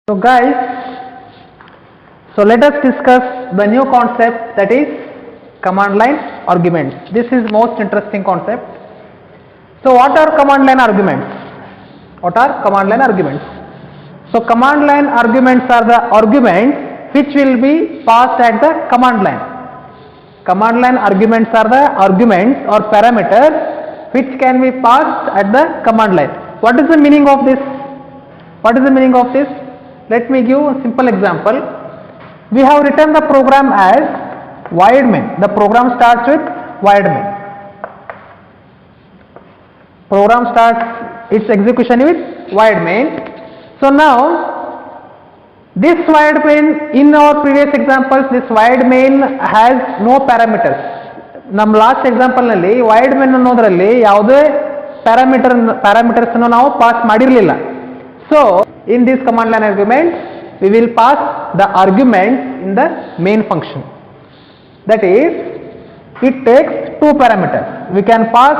So guys, let us discuss the new concept, that is command line arguments. This is most interesting concept. So what are command line arguments? What are command line arguments? So command line arguments are the arguments which will be passed at the command line. Command line arguments are the arguments or parameters which can be passed at the command line. What is the meaning of this? What is the meaning of this? Let me give a simple example. We have written the program as void main. The program starts with void main. Program starts its execution with void main. So now this void main, in our previous examples, this void main has no parameters. ನಮ್ಮ last example ನಲ್ಲಿ void main ಅನ್ನೋದರಲ್ಲಿ ಯಾವುದೇ parameters ಅನ್ನು ನಾವು pass ಮಾಡಿರಲಿಲ್ಲ. So in this command line argument we will pass the arguments in the main function. That is, it takes two parameters. We can pass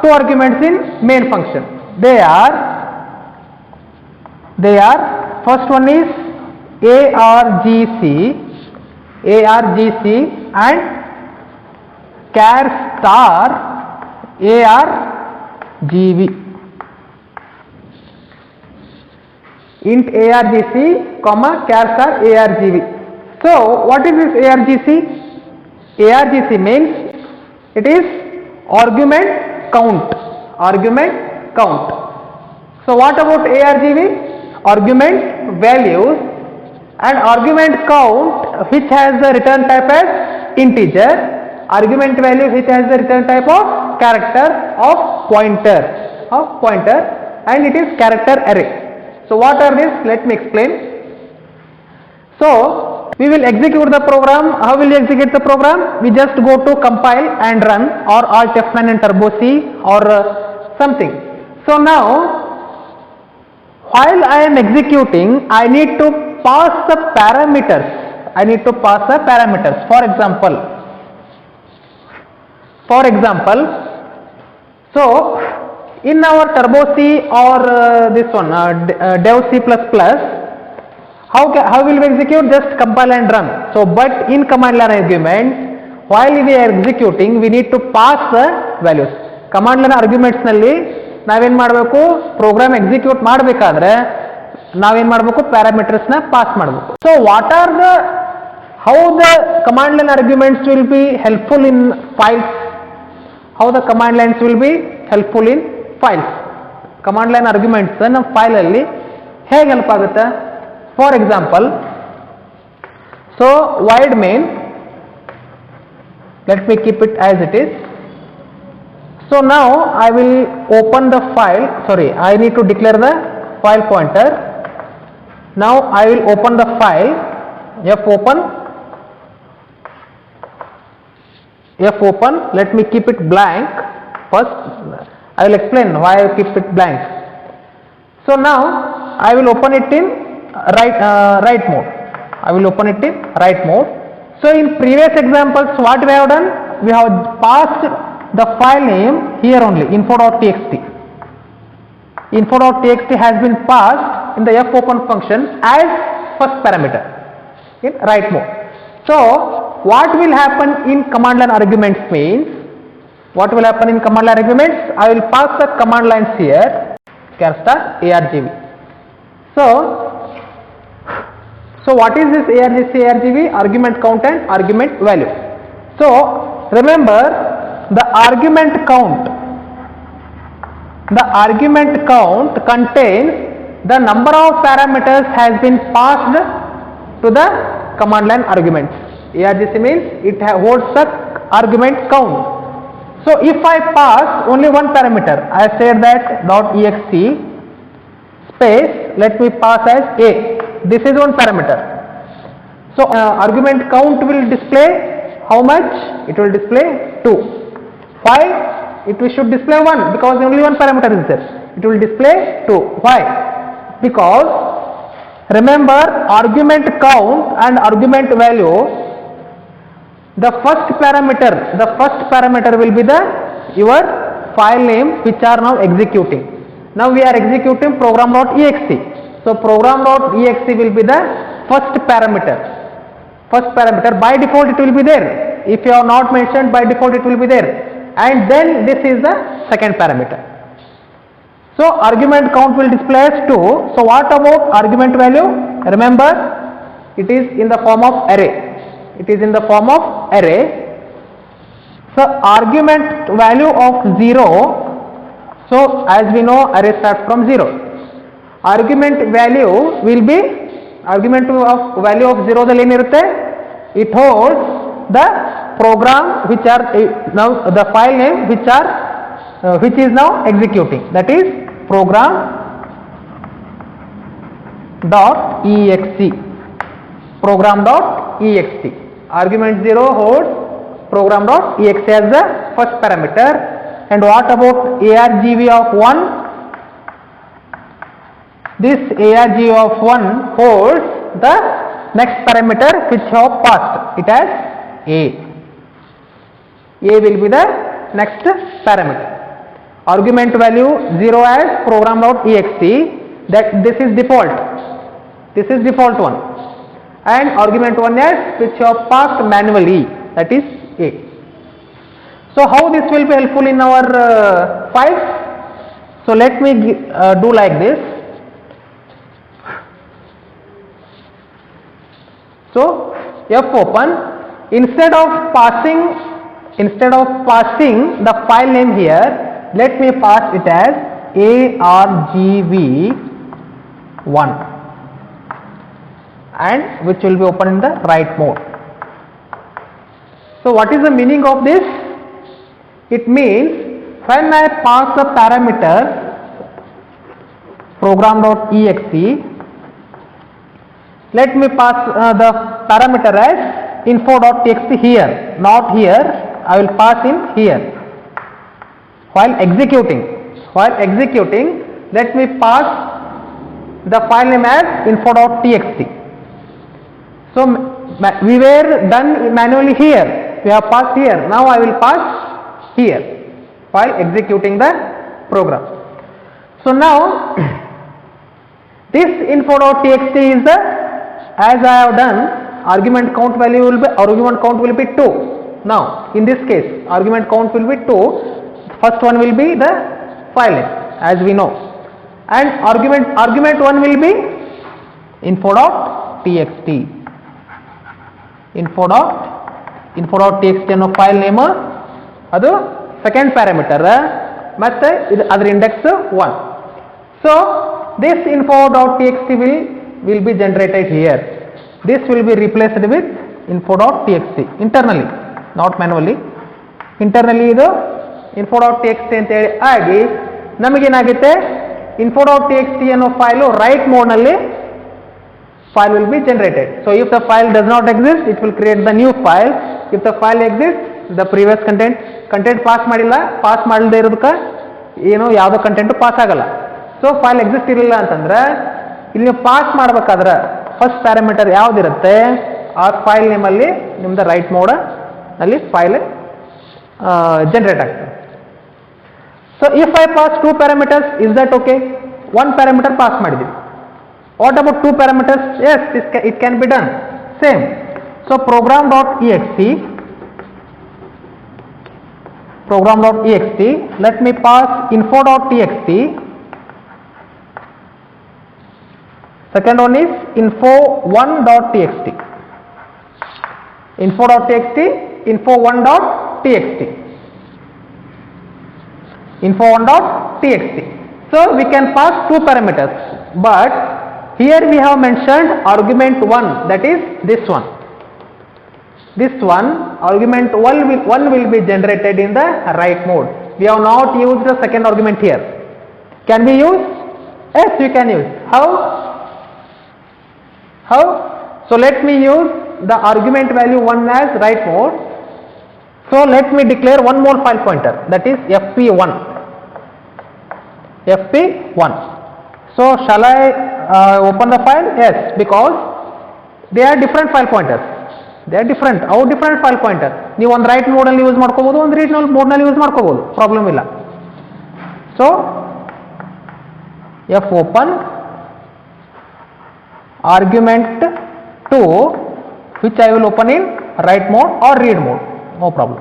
two arguments in main function. They are first one is argc and char star argv. Int argc comma char star argv. So what is this argc? Argc means it is argument count. So what about argv? Argument values and argument count which has the return type as integer, argument value which has the return type of character of pointer, and it is character array. So what are these? Let me explain. So we will execute the program. How will you execute the program? We just go to compile and run, or Alt F9 and Turbo C or something. So now while I am executing, I need to pass the parameters. For example, so in our Turbo C or this one Dev C++, how will we execute? Just compile and run. So but in command line argument, while we are executing, we need to pass the values. Command line arguments ನಲ್ಲಿ ನಾವೇನ್ ಮಾಡಬೇಕು? Program execute ಮಾಡಬೇಕಾದ್ರೆ ನಾವೇನ್ ಮಾಡಬೇಕು? Parameters ನ pass ಮಾಡಬೇಕು. So what are the how the command line arguments will be helpful in files? How the command lines will be helpful in files? Command line arguments ನಮ್ಮ file ಅಲ್ಲಿ ಹೇಗೆ help ಆಗುತ್ತೆ? For example, so void main, let me keep it as it is. So now I will open the file, I need to declare the file pointer. Now I will open the file, fopen, let me keep it blank. First I will explain why I keep it blank. So now I will open it in write mode. So in previous examples, what we have done? We have passed the file name here only, info.txt. Info.txt has been passed in the fopen function as first parameter in write mode. So what will happen in command line arguments means, I will pass the command lines here, char star argv. So what is this argv? Argument count and argument value. So remember, the argument count contains the number of parameters has been passed to the command line arguments. Argc means it holds the argument count. So if I pass only one parameter, I said that .ext space, let me pass as a. This is one parameter. So argument count will display how much? It will display 2. Why? It should display 1 because only one parameter is there. It will display 2. Why? Because remember, argument count and argument value, the first parameter will be your file name which are now executing. Now we are executing program.ext. So program.ext will be the first parameter. First parameter, by default it will be there. If you have not mentioned, by default it will be there. And then this is the second parameter. So argument count will display as 2. So what about argument value? Remember, it is in the form of array. It is in the form of array. So argument value of 0. So as we know, array starts from 0. Argument value will be argument of value of 0 ದಲ್ಲಿ ಏನಿರುತ್ತೆ? It holds the program which are now the file name which is now executing, that is program.exe. program.exe. Argument 0 holds program.exe as the first parameter. And what about argv of 1? This argv of 1 holds the next parameter which have passed it as a. A will be the next parameter. Argument value 0 as program.exe, that this is default. This is default one. And argument 1 as which have passed manually, that is a. So how this will be helpful in our files? So let me do like this. So f open, instead of passing the file name here, let me pass it as argv1, and which will be open in the write mode. So what is the meaning of this? It means when I pass the parameter program.exe, let me pass the parameter as info.txt here, not here. I will pass in here. While executing, let me pass the file name as info.txt. So we were done manually here. We have passed here. Now I will pass here while executing the program. So now this info.txt is the, as I have done, argument count will be 2. Now in this case argument count will be 2. First one will be the file name, as we know, and argument 1 will be info.txt. info.txt ಅನ್ನೋ file name ಅದು second parameter, ಮತ್ತೆ ಅದರ index 1. So this info.txt will be generated here. This will be replaced with info.txt internally, not manually. Internally ಇದು info.txt ಅಂತ ಹೇಳಿ ಆಗಿ ನಮಗೇನಾಗುತ್ತೆ, info.txt ಅನ್ನೋ file right mode ನಲ್ಲಿ file will be generated. So if the file does not exist, it will create the new file. If the file exists, the previous content pass ಮಾಡದೇ ಇರೋದಕ್ಕೆ ಏನೋ ಯಾವುದೋ ಕಂಟೆಂಟ್ ಪಾಸ್ ಆಗಲ್ಲ. So file exist ಇರಲಿಲ್ಲ ಅಂತಂದ್ರೆ ಇಲ್ಲಿ ನೀವು ಪಾಸ್ ಮಾಡಬೇಕಾದ್ರೆ ಫಸ್ಟ್ ಪ್ಯಾರಾಮೀಟರ್ ಯಾವುದಿರುತ್ತೆ, ಆ ಫೈಲ್ ನೇಮಲ್ಲಿ ನಿಮ್ದು ರೈಟ್ ಮೋಡ್ ನಲ್ಲಿ ಫೈಲ್ ಜನರೇಟ್ ಆಗ್ತದೆ. So if I pass 2 parameters, is that okay? 1 parameter pass ಮಾಡಿದ್ದೀವಿ. What about 2 parameters? Yes, it can be done. Same. So program.ext, let me pass info.txt. Second one is info1.txt. Info.txt, info1.txt. Info1.txt. So we can pass 2 parameters, but here we have mentioned argument 1, that is this one. This one, argument 1 will be generated in the write mode. We have not used the second argument here. Can we use? Yes, we can use. How? So let me use the argument value 1 as write mode. So let me declare one more file pointer, that is fp1. So shall I open the file? Yes, because they are different file pointers. They are different. How different file pointer? ನೀವು ಒಂದು right mode ಅಲ್ಲಿ use ಮಾಡ್ಕೋಬಹುದು, ಒಂದು read mode ನಲ್ಲಿ use ಮಾಡ್ಕೋಬಹುದು, problem ಇಲ್ಲ. So f open argument 2 which I will open in write mode or read mode, no problem,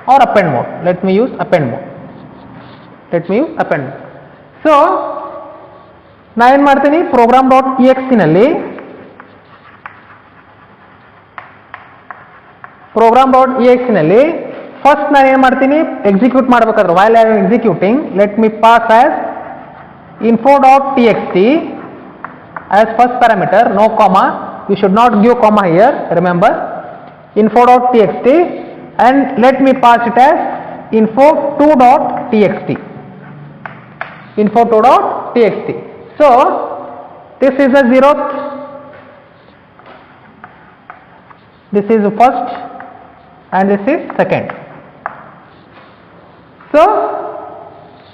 or append mode. Let me use append mode. So ನಾ ಏನು ಮಾಡ್ತೀನಿ, program.exe ನಲ್ಲಿ first ನಾನು ಏನು ಮಾಡ್ತೀನಿ, ಎಕ್ಸಿಕ್ಯೂಟ್ ಮಾಡಬೇಕಾದ್ರೆ while I am executing let me pass as info.txt as first parameter, no comma, you should not give comma here, remember, info.txt, and let me pass it as info2.txt. So this is the 0th, this is the first, and this is second. So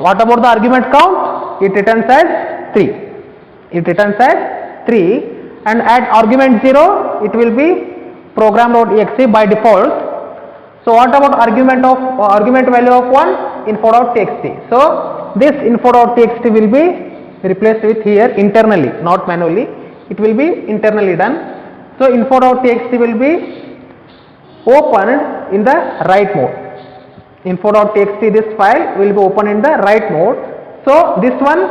what about the argument count? It returns as 3. And at argument 0 it will be program.exe by default. So what about argument value of 1? info.txt. So this info.txt will be replaced with here internally, not manually, it will be internally done. So info.txt will be opened in the write mode. Info.txt, this file will be opened in the write mode. So this one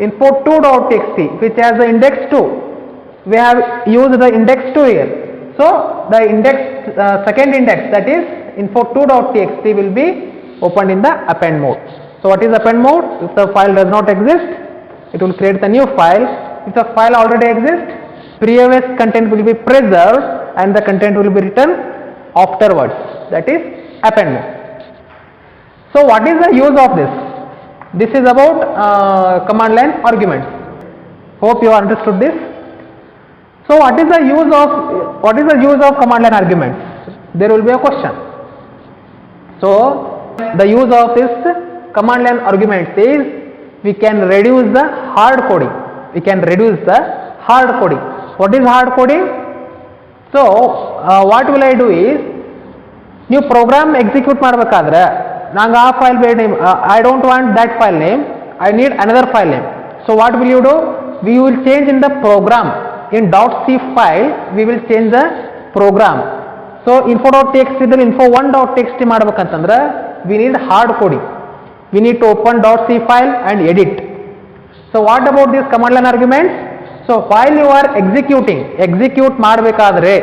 info2.txt which has the index 2, we have used the index 2 here. So the index second index, that is info2.txt, will be opened in the append mode. So what is append mode? If the file does not exist, it will create the new file. If the file already exists, previous content will be preserved and the content will be written afterwards, that is append mode. So what is the use of this? This is about command line arguments. Hope you understood this. So what is the use of command line arguments? There will be a question. So the use of this command line arguments is we can reduce the hard coding. What is hard coding? So what will I do is, ನೀವು program execute ಮಾಡಬೇಕಾದ್ರೆ ನಂಗೆ ಆ file ಬೇಡ, I don't want that file name, I need another file name. So what will you do? We will change in the program, in .c file we will change the program. So info.txt ಇದ್ದಲ್ಲಿ info1.txt ಮಾಡಬೇಕಂತಂದ್ರೆ we need hard coding. We need to open .c file and edit. So what about these command line arguments? So while you are execute ಮಾಡಬೇಕಾದ್ರೆ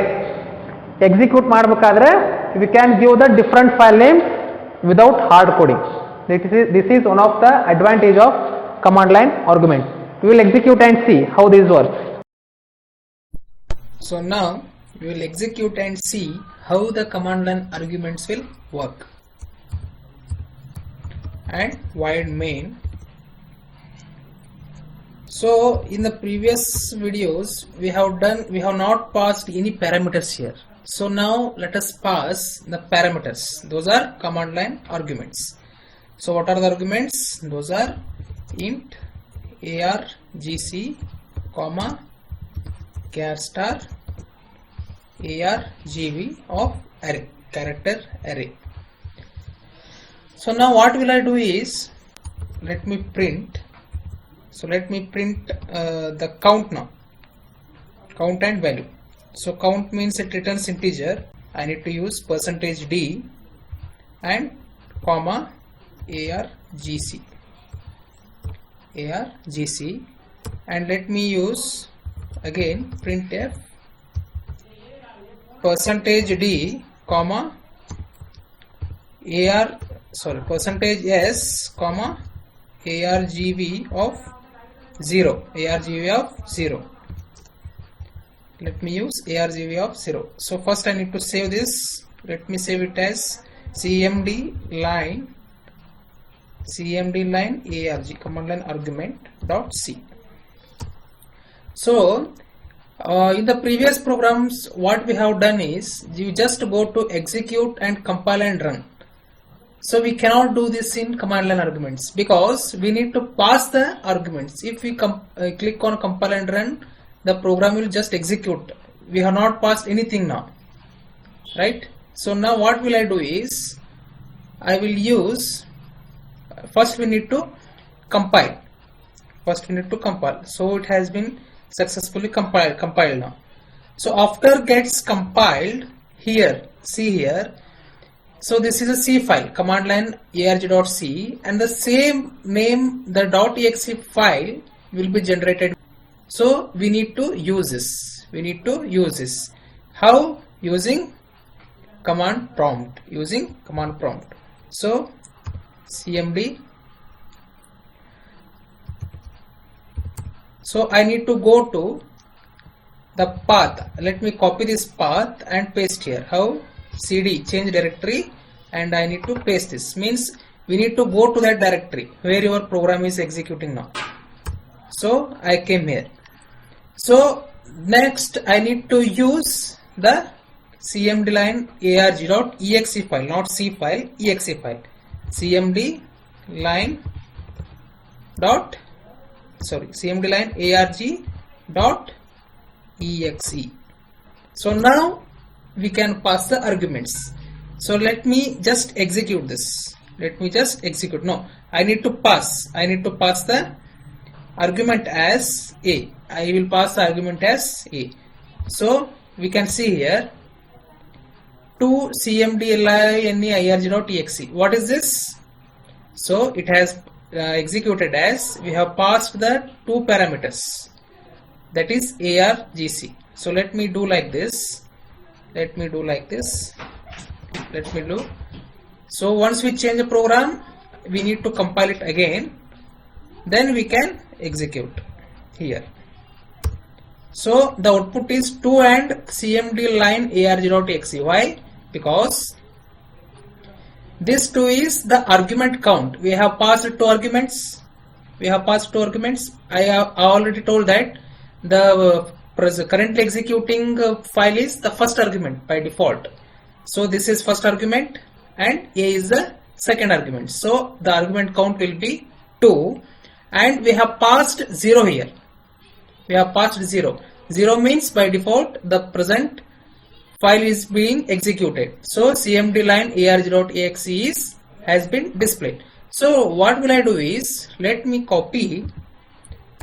we can give the different file names without hard coding. This is one of the advantage of command line arguments. We will execute and see how this works. So now we will execute and see how the command line arguments will work. And void main. So in the previous videos we have not passed any parameters here. So now let us pass the parameters. Those are command line arguments. So what are the arguments? Those are int argc, char star argv of array, character array. So now what will I do is, let me print the count now, count and value. So count means it returns integer. I need to use %d and comma argc, and let me use again printf %d comma %s comma argv of 0. Let me use argv of 0. So first I need to save this. Let me save it as cmd line arg, command line argument .c. So in the previous programs what we have done is you just go to execute and compile and run. So we cannot do this in command line arguments because we need to pass the arguments. If we click on compile and run, the program will just execute. We have not passed anything now, right? So now what will I do is I will use, first we need to compile. First we need to compile. So it has been successfully compiled now. So after gets compiled, here, see here, so this is a C file, command line arg.c, and the same name, the .exe file will be generated. So we need to use this. We need to use this. How? Using command prompt. Using command prompt. So cmd. So I need to go to the path. Let me copy this path and paste here. How? cd change directory, and I need to paste this. Means we need to go to that directory where your program is executing now. So I came here. So next I need to use the cmd line arg.exe file, not c file, exe file. cmd line arg.exe. So now we can pass the arguments. So let me just execute this. Let me just execute. No, I need to pass. I need to pass the argument as a. I will pass the argument as a. So we can see here to cmdline.arg.exe. What is this? So it has executed as we have passed the two parameters, that is argc. So let me do like this. Let me do like this. Let me do. So once we change the program, we need to compile it again. Then we can execute here. So the output is 2 and cmd line arg.exe. Why? Because this 2 is the argument count. We have passed 2 arguments. We have passed 2 arguments. I have already told that the currently executing file is the first argument by default. So this is first argument and a is the second argument. So the argument count will be 2, and we have passed 0 here. We have passed 0. 0 means by default the present file is being executed. So cmd line arg.exe has been displayed. So what will I do is, let me copy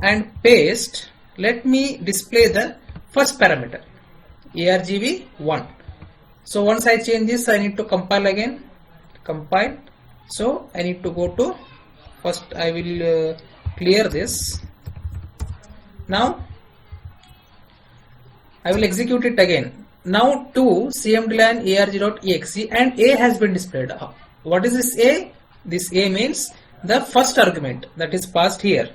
and paste. Let me display the first parameter argv1. So once I change this, I need to compile again. Compile. So I need to go to first. I will clear this. Now I will execute it again. Now to cmd line arg.exe, and a has been displayed. What is this a? This a means the first argument that is passed here.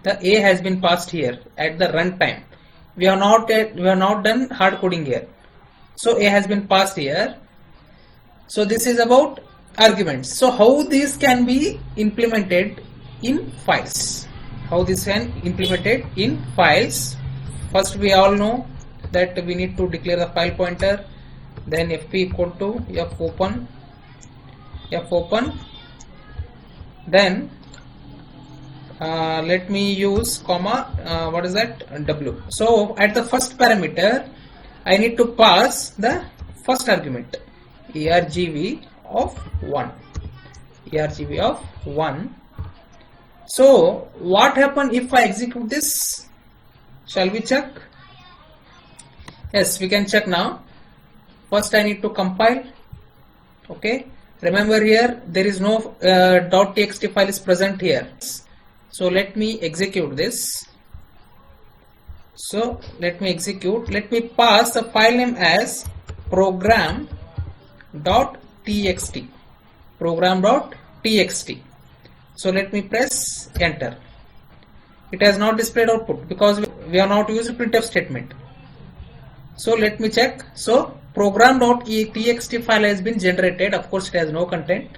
The a has been passed here at the runtime. We have not done hard coding here. So a has been passed here. So this is about arguments. So how these can be implemented in files? How this can implemented in files? First, we all know that we need to declare the file pointer. Then fp equal to fopen. Then let me use comma. What is that? W. So at the first parameter, I need to pass the first argument argv of 1. Argv of 1. So what happen if I execute this? Shall we check? Yes, we can check now. First I need to compile. Okay. Remember here there is no .txt file is present here. So let me execute this. So let me execute. Let me pass the file name as program.txt. Program.txt. So let me press enter. It has not displayed output because we have not used printf statement. So let me check. So program.txt file has been generated. Of course it has no content.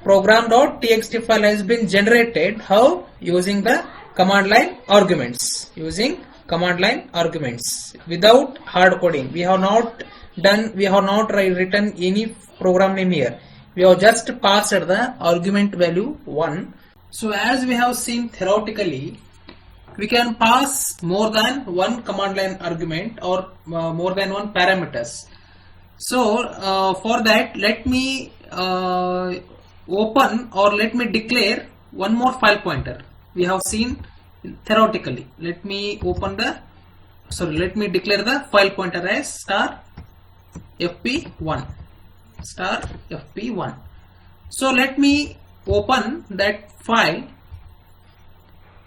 Program.txt file has been generated. How? Using the command line arguments. Using command line arguments without hard coding. We have not written any program name here. We have just passed the argument value 1. So as we have seen theoretically, we can pass more than one command line argument or more than one parameters. So for that, let me open or let me declare one more file pointer. we have seen theoretically. Let me declare the file pointer as star fp1, star fp1. So let me open that file.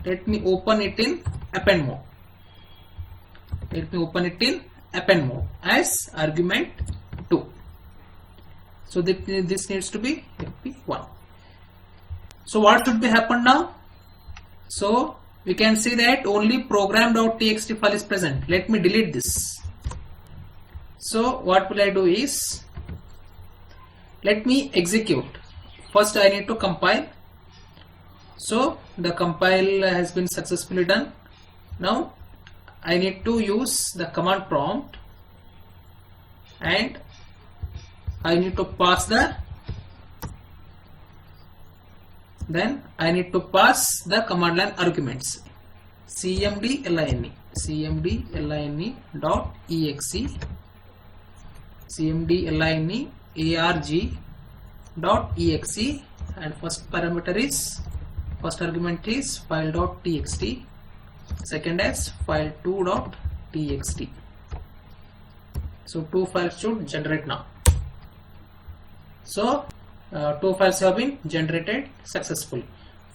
Let me open it in append mode. Let me open it in append mode as argument 2. So this needs to be fp1. So what should be happen now? So we can see that only program.txt file is present. Let me delete this. So what will I do is, let me execute. First I need to compile. So the compile has been successfully done. Now I need to use the command prompt and I need to pass the command line arguments cmdline dot exe, cmdline arg dot exe, and first argument is file.txt, second as file2.txt. So 2 files should generate now. So 2 files have been generated successfully,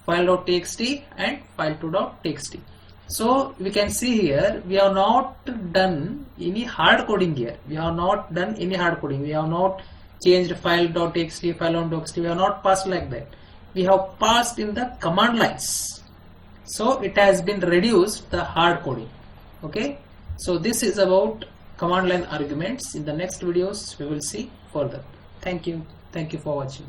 file.txt and file2.txt. So we can see here we have not done any hard coding here. We have not changed file.txt, file.txt. We have not passed like that. We have passed in the command lines. So it has been reduced the hard coding. Okay. So this is about command line arguments. In the next videos we will see further. Thank you for watching.